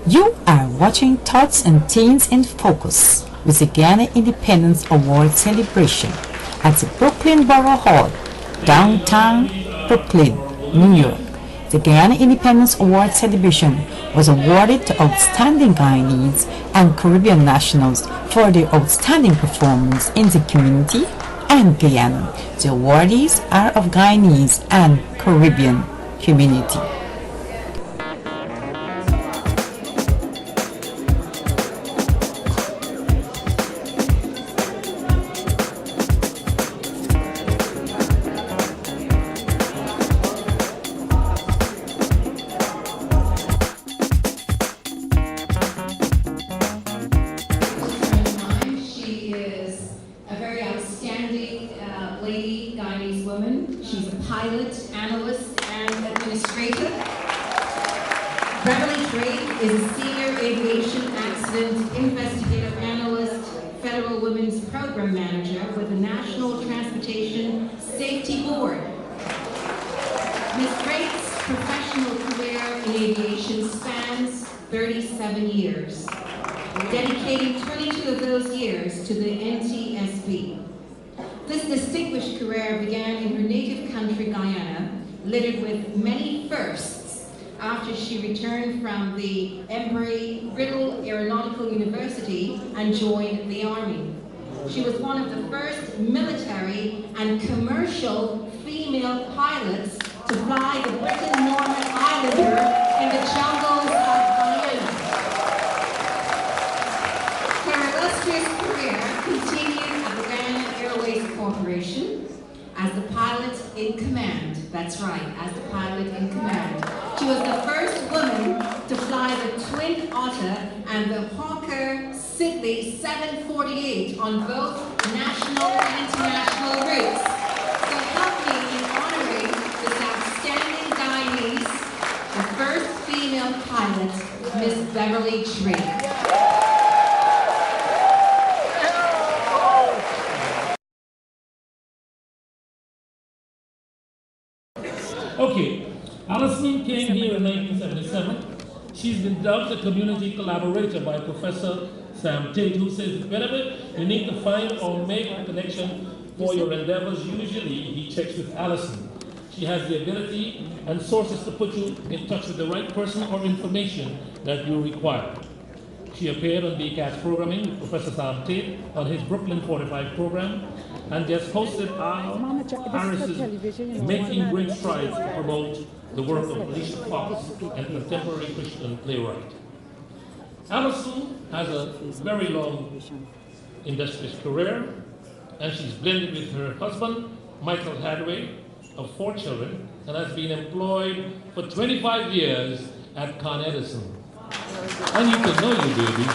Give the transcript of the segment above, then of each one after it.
You are watching Thoughts and Teens in Focus with the Guyana Independence Award celebration at the Brooklyn Borough Hall, downtown Brooklyn, New York. The Guyana Independence Award celebration was awarded to outstanding Guyanese and Caribbean nationals for their outstanding performance in the community and Guyana. The awardees are of Guyanese and Caribbean community. Beverley is a senior aviation accident investigative analyst, Federal Women's Program Manager with the National Transportation Safety Board. Ms. Drake's professional career in aviation spans 37 years, dedicating 22 of those years to the NTSB. This distinguished career began in her native country, Guyana, littered with many firsts after she returned from the Embry-Riddle Aeronautical University and joined the Army. She was one of the first military and commercial female pilots to fly the Britten Norman Islander in the jungles of Guyana. Her illustrious career continued at the Guyana Airways Corporation as the pilot in command. That's right, as the pilot in command. She was the first woman to fly the Twin Otter and the Hawker Siddeley 748 on both national and international routes. So help me in honoring this outstanding Guyanese, the first female pilot, Miss Beverley Drake. Okay, Allison came here in 1977. She's been dubbed a community collaborator by Professor Sam Tate, who says, whenever you need to find or make a connection for your endeavors, usually he checks with Allison. She has the ability and sources to put you in touch with the right person or information that you require. She appeared on BCAT's programming with Professor Sam Tate on his Brooklyn 45 program, and just hosted Harris's Making Great Strides to promote the work of Alicia Fox, and contemporary Christian playwright. Allison has a very long industrious career, and she's blended with her husband, Michael Hadway, of 4 children, and has been employed for 25 years at Con Edison. And you can know you, baby.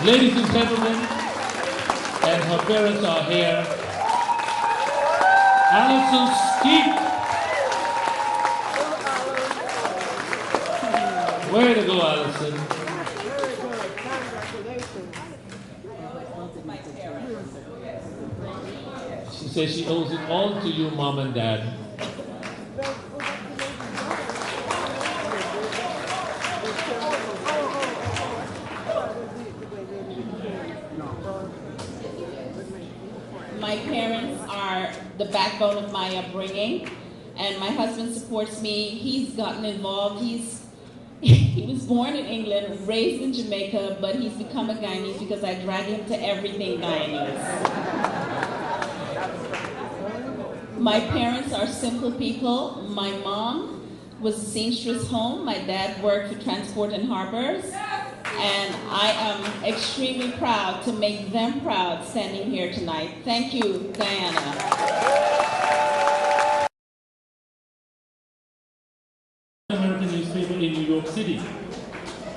Ladies and gentlemen, and her parents are here, Allison Skeet. Way to go, Allison. She says she owes it all to you, Mom and Dad. My parents are the backbone of my upbringing, and my husband supports me. He's gotten involved. He was born in England, raised in Jamaica, but he's become a Guyanese because I drag him to everything Guyanese. My parents are simple people. My mom was a seamstress home. My dad worked for Transport and Harbors. And I am extremely proud to make them proud standing here tonight. Thank you, Guyana. American newspaper in New York City.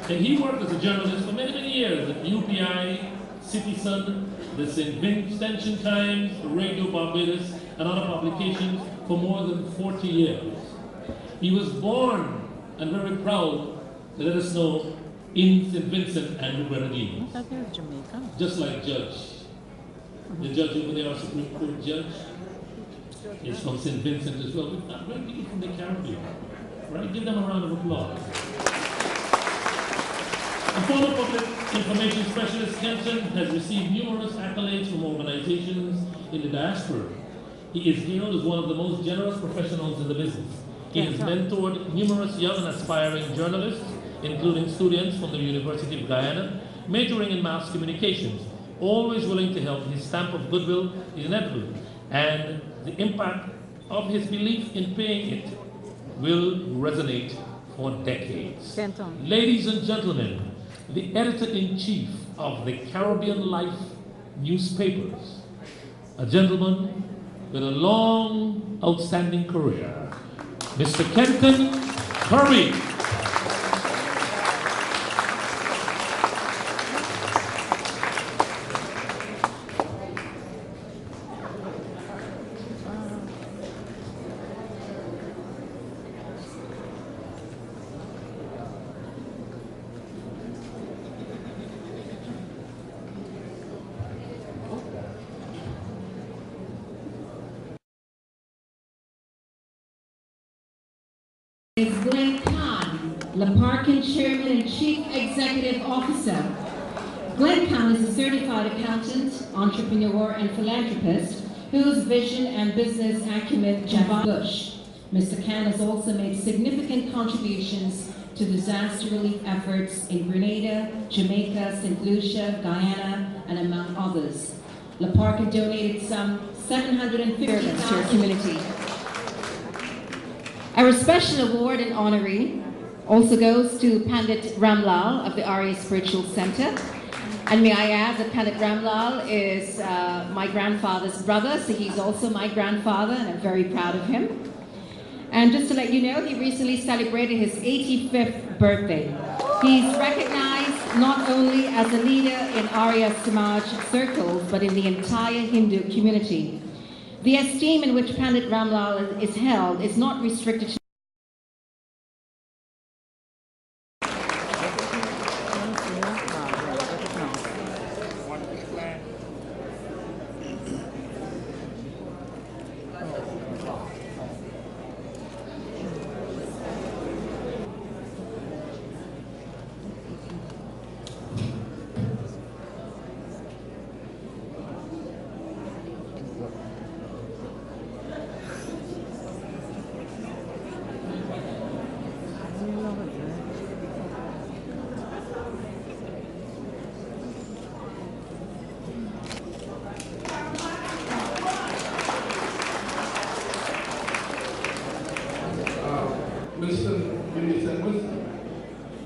And he worked as a journalist for many, many years at UPI, City Sun, the St. Vincent Times, Radio Barbados, and other publications for more than 40 years. He was born and very proud to let us know in St. Vincent and the Grenadines. Just like Judge. The judge over there, our Supreme Court judge, is from St. Vincent as well. We've got great people from the Caribbean. Right? Give them a round of applause. The former public information specialist, Kenton, has received numerous accolades from organizations in the diaspora. He is hailed as one of the most generous professionals in the business. He has mentored numerous young and aspiring journalists, including students from the University of Guyana, majoring in mass communications. Always willing to help, his stamp of goodwill is inevitable, and the impact of his belief in paying it will resonate for decades. Kenton. Ladies and gentlemen, the editor-in-chief of the Caribbean Life newspapers, a gentleman with a long, outstanding career, Mr. Kenton Kirby. Is Glenn Khan, Laparkin Chairman and Chief Executive Officer. Glenn Khan is a certified accountant, entrepreneur, and philanthropist whose vision and business acumen Jabba Bush. Mr. Khan has also made significant contributions to disaster relief efforts in Grenada, Jamaica, St. Lucia, Guyana, and among others. Laparkin donated some $750,000 to our community. Our special award and honoree also goes to Pandit Ramlal of the Arya Spiritual Center. And may I add that Pandit Ramlal is my grandfather's brother, so he's also my grandfather, and I'm very proud of him. And just to let you know, he recently celebrated his 85th birthday. He's recognized not only as a leader in Arya Samaj circles, but in the entire Hindu community. The esteem in which Pandit Ramlal is held is not restricted to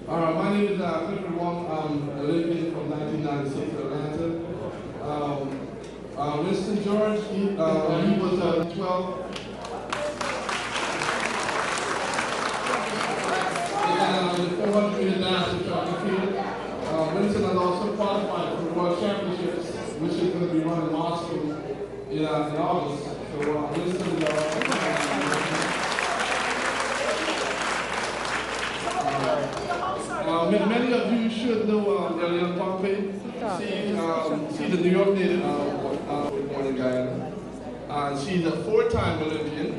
My name is Clifford Wong. I'm a Olympian from 1996 Atlanta. Winston George, he was 12. And the 400 meter national track and field. Winston has also qualified for the World Championships, which is going to be run in Moscow in August. So Winston, many of you should know Eliane Pompey. She's a New York native, born in Guyana. She's a 4-time Olympian.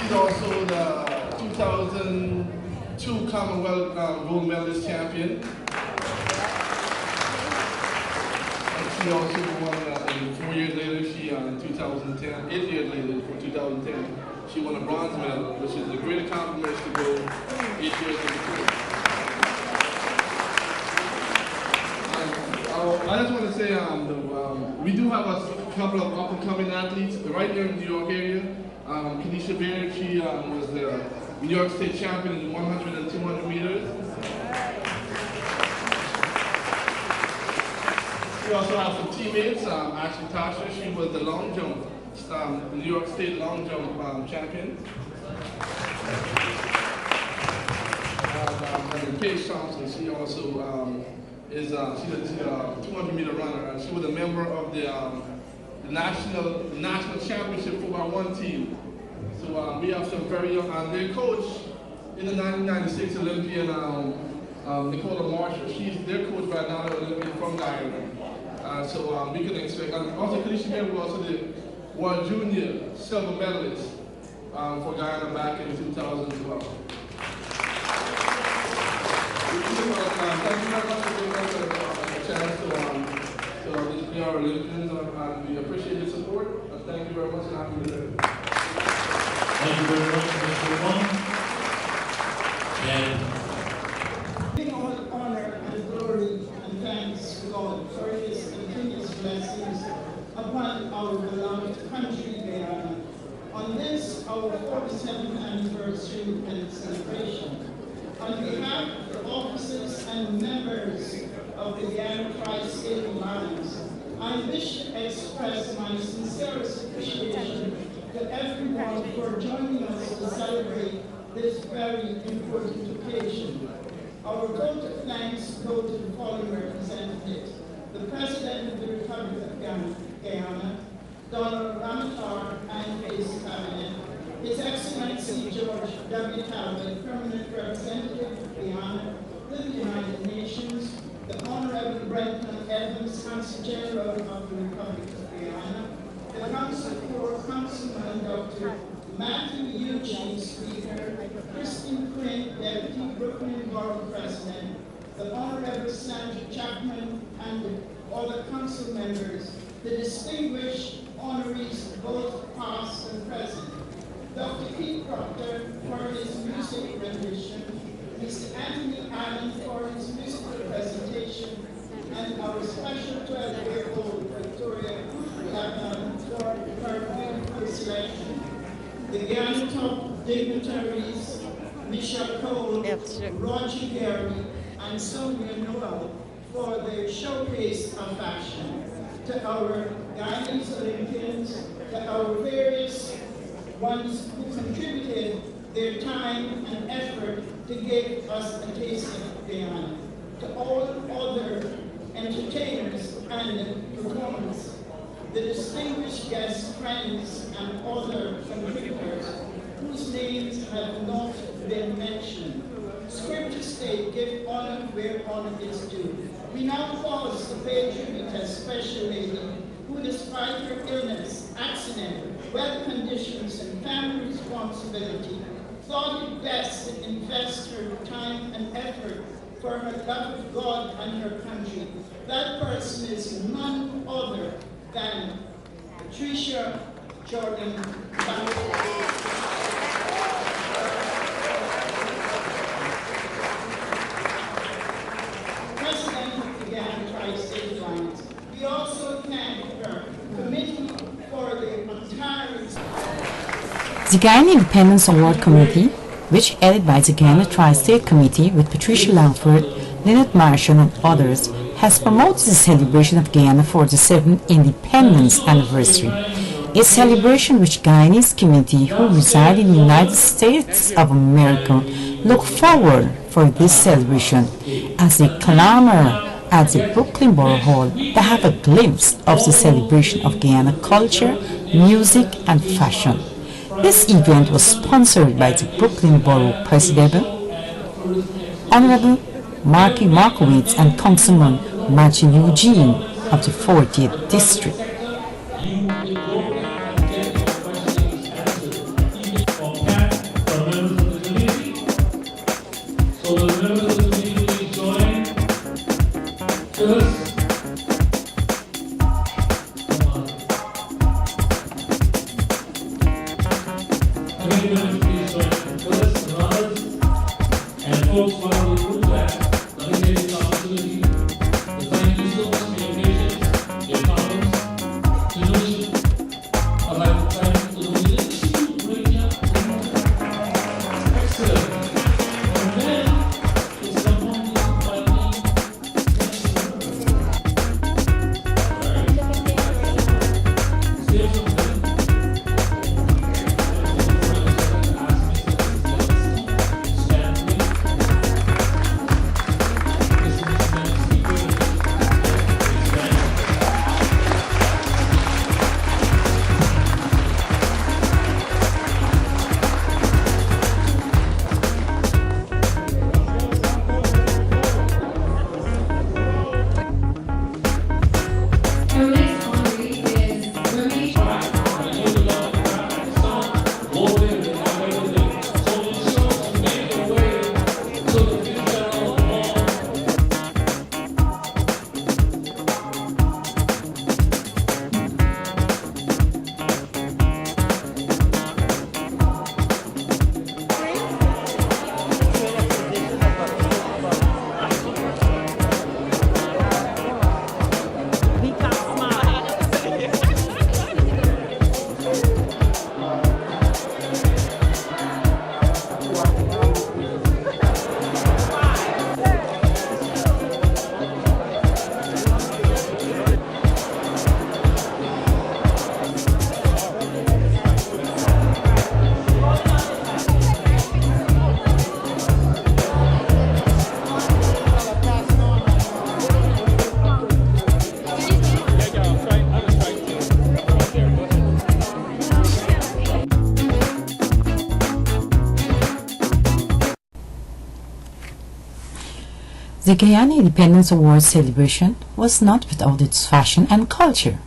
She's also the 2002 Commonwealth gold medalist champion. She also won 4 years later, she in 2010, 8 years later, for 2010, she won a bronze medal, which is a great accomplishment to go 8 years later. I just want to say we do have a couple of up-and-coming athletes right here in the New York area. Kanisha Baird, she was the New York State champion in the 100 and 200 meters. We also have some teammates. Ashley Tasha, she was the long jump, New York State long jump champion. And Paige Thompson, she also she's a 200 meter runner. She was a member of the national championship 4x1 team. So we have some very young, and their coach in the 1996 Olympian, Nicola Marshall. She's their coach right now, the Olympian from Guyana. So we can expect, and also Patricia was also the World Junior silver medalist for Guyana back in 2012. Thank you very much for giving us a chance to be our Olympians, and we appreciate your support. Thank you very much, and happy New Year. Thank you very much, Mr. Wong. And Giving all honor and glory and thanks to God for His continuous blessings upon our beloved country, Guyana, on this, our 47th anniversary and celebration. On behalf of the officers and members of the Guyana Tri-State Alliance, I wish to express my sincerest appreciation to everyone for joining us to celebrate this very important occasion. Our vote of thanks go to the following representatives: the President of the Republic of Guyana, Donald Ramatar and his cabinet, His Excellency George W. Talbot, Permanent Representative of Guyana with the United Nations, the Honorable Brenton Evans, Consul General of the Republic of Guyana, the Council for Councilman Dr. Matthew Eugene, Speaker, Christine Quinn, Deputy Brooklyn Borough President, the Honorable Sandra Chapman, and all the council members, the distinguished honorees, both past and present, Dr. Keith Proctor for his music rendition, Mr. Anthony Allen for his musical presentation, and our special 12-year-old Victoria Chapman for her beautiful selection. The Guyana top dignitaries, Michelle Cole, Roger Gary, and Sonia Noel for their showcase of fashion. To our Guyanese Olympians, to our various ones who contributed their time and effort to give us a taste of Guyana, to all other entertainers and performers, the distinguished guests, friends, and other contributors whose names have not been mentioned. Scripture state, give honor where honor is due. We now pause to pay tribute to a special lady who, despite her illness, accident, wealth conditions, and family responsibility, thought it best to invest her time and effort for her love of God and her country. That person is none other than Patricia Jordan Langford. President of the Guyana Tri-State Alliance. We also thank her committee for the entire. The Guyana Independence Award Committee, which headed by the Guyana Tri-State Committee with Patricia Langford, Lynette Marshall and others, has promoted the celebration of Guyana for the 7th independence anniversary. A celebration which Guyanese community who reside in the United States of America look forward for this celebration as they clamor at the Brooklyn Borough Hall to have a glimpse of the celebration of Guyana culture, music and fashion. This event was sponsored by the Brooklyn Borough President, Honorable Marky Markowitz and Councilman Matthew Eugene of the 40th District. The Guyana Independence Awards celebration was not without its fashion and culture.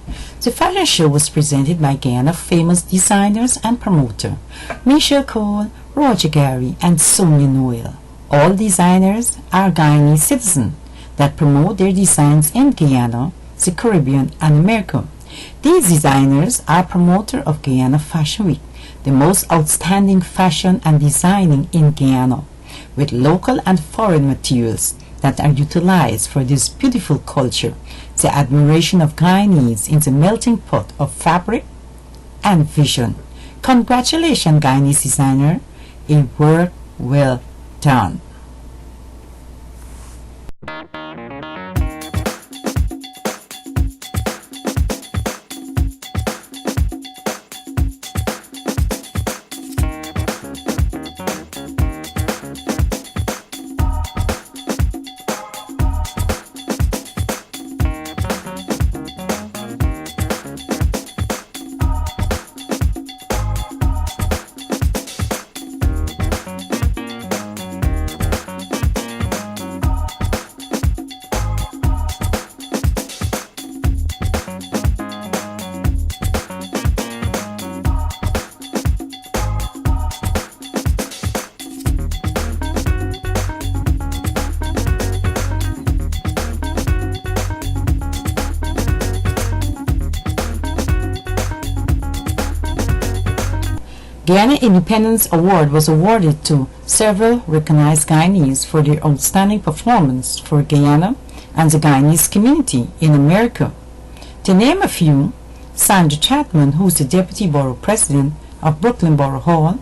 The fashion show was presented by Guyana famous designers and promoter Michelle Cole, Roger Gary, and Sonia Noel. All designers are Guyanese citizens that promote their designs in Guyana, the Caribbean, and America. These designers are promoter of Guyana Fashion Week, the most outstanding fashion and designing in Guyana, with local and foreign materials that are utilized for this beautiful culture, the admiration of Guyanese in the melting pot of fabric and vision. Congratulations, Guyanese designer, a work well done. Guyana Independence Award was awarded to several recognized Guyanese for their outstanding performance for Guyana and the Guyanese community in America. To name a few, Sandra Chapman, who is the Deputy Borough President of Brooklyn Borough Hall,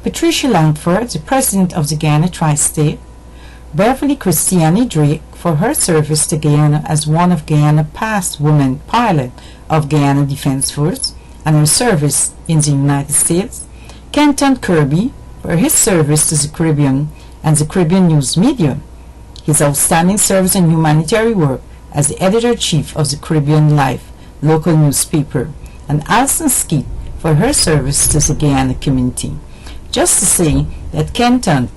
Patricia Langford, the President of the Guyana Tri-State, Beverley Christiane-Drake for her service to Guyana as one of Guyana's past women pilot of Guyana Defense Force, and her service in the United States, Kenton Kirby for his service to the Caribbean and the Caribbean news media, his outstanding service and humanitarian work as the editor-in-chief of the Caribbean Life local newspaper, and Allison Skeet for her service to the Guyana community. Just to say that Kenton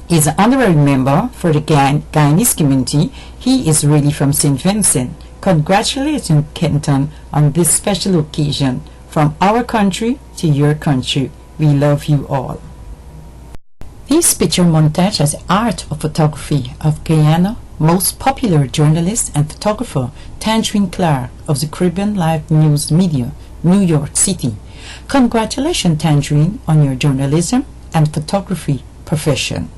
is an honorary member for the Guyanese community. He is really from St. Vincent. Congratulations, Kenton, on this special occasion. From our country to your country, we love you all. This picture montage has the art of photography of Guyana most popular journalist and photographer Tangerine Clark of the Caribbean Live News Media, New York City. Congratulations, Tangerine, on your journalism and photography profession.